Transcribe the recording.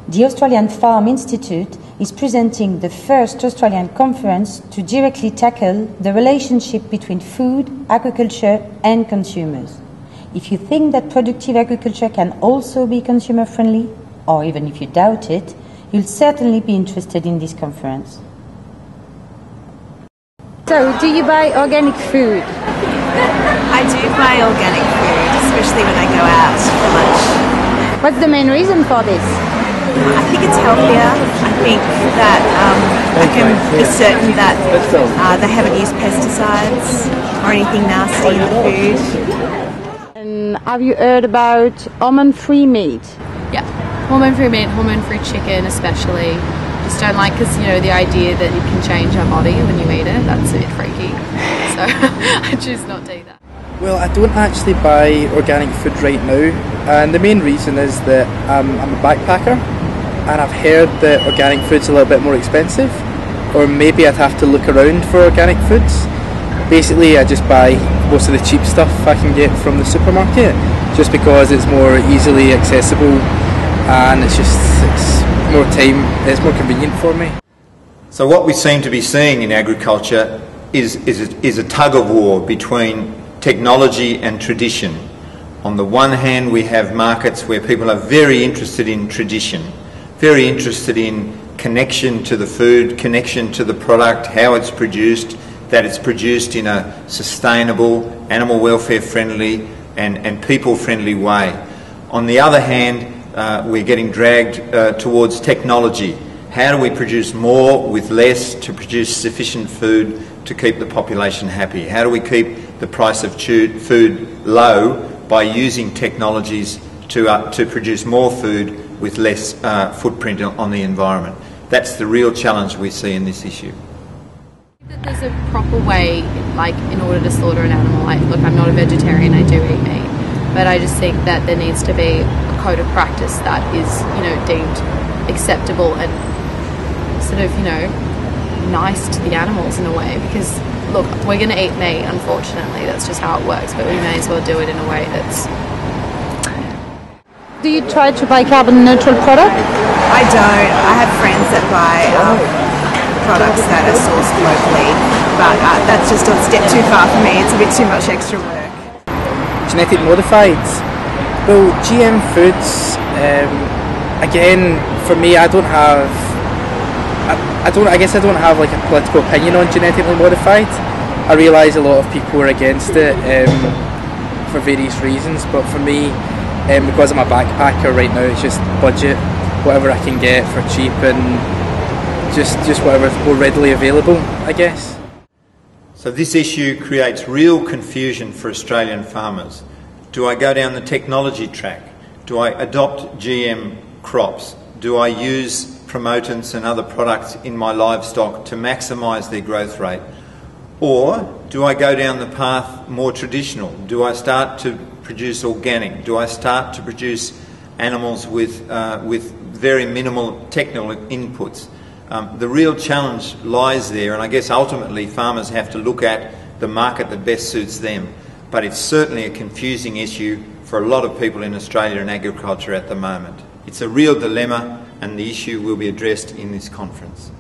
the Australian Farm Institute is presenting the first Australian conference to directly tackle the relationship between food, agriculture and consumers. If you think that productive agriculture can also be consumer friendly, or even if you doubt it, you'll certainly be interested in this conference. So, do you buy organic food? I do buy organic food, especially when I go out for lunch. What's the main reason for this? I think it's healthier. I think that I can be certain that they haven't used pesticides or anything nasty in the food. And have you heard about hormone-free meat? Yeah, hormone-free meat, hormone-free chicken especially. Just don't like, because you know, the idea that it can change our body when you eat it, that's a bit freaky. So I choose not to eat that. Well, I don't actually buy organic food right now, and the main reason is that I'm a backpacker, and I've heard that organic food's a little bit more expensive, or maybe I'd have to look around for organic foods. Basically, I just buy most of the cheap stuff I can get from the supermarket, just because it's more easily accessible, and it's more time, it's more convenient for me. So what we seem to be seeing in agriculture is a tug of war between technology and tradition. On the one hand, we have markets where people are very interested in tradition, very interested in connection to the food, connection to the product, how it's produced, that it's produced in a sustainable, animal welfare friendly and people friendly way. On the other hand, we're getting dragged towards technology. How do we produce more with less to produce sufficient food to keep the population happy? How do we keep the price of food low by using technologies to produce more food with less footprint on the environment? That's the real challenge we see in this issue. There's a proper way, like, in order to slaughter an animal. Look, I'm not a vegetarian, I do eat meat, but I just think that there needs to be a code of practice that is, you know, deemed acceptable and sort of, you know, nice to the animals in a way, because look, we're going to eat meat, unfortunately, that's just how it works, but we may as well do it in a way that's... Do you try to buy carbon neutral products? I don't. I have friends that buy products that are sourced locally, but that's just a step too far for me. It's a bit too much extra work. Genetic modified. Well, GM foods, again, for me, I guess I don't have like a political opinion on genetically modified. I realise a lot of people are against it for various reasons, but for me, because I'm a backpacker right now, it's just budget, whatever I can get for cheap and just whatever's more readily available, I guess. So this issue creates real confusion for Australian farmers. Do I go down the technology track? Do I adopt GM crops? Do I use promotants and other products in my livestock to maximise their growth rate? Or do I go down the path more traditional? Do I start to produce organic? Do I start to produce animals with very minimal technical inputs? The real challenge lies there, and I guess ultimately farmers have to look at the market that best suits them. But it's certainly a confusing issue for a lot of people in Australia and agriculture at the moment. It's a real dilemma, and the issue will be addressed in this conference.